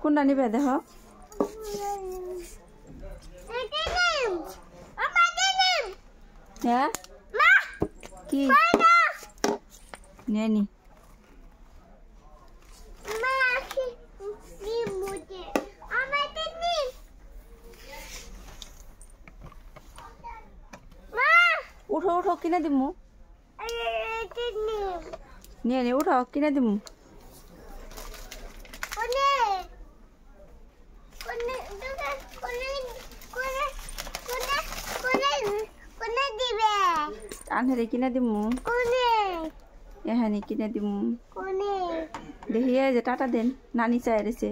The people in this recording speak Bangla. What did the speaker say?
কোনটা নিবে দেখো হ্যাঁ কি নেনি উঠো উঠো কিনে দিমু নিয়ে নি উঠো কিনে দিমু আনহারে কিনে দিমু এহানি কিনে দিমু দেখিয়ে যে টাটা দেন নানি চাই রেছে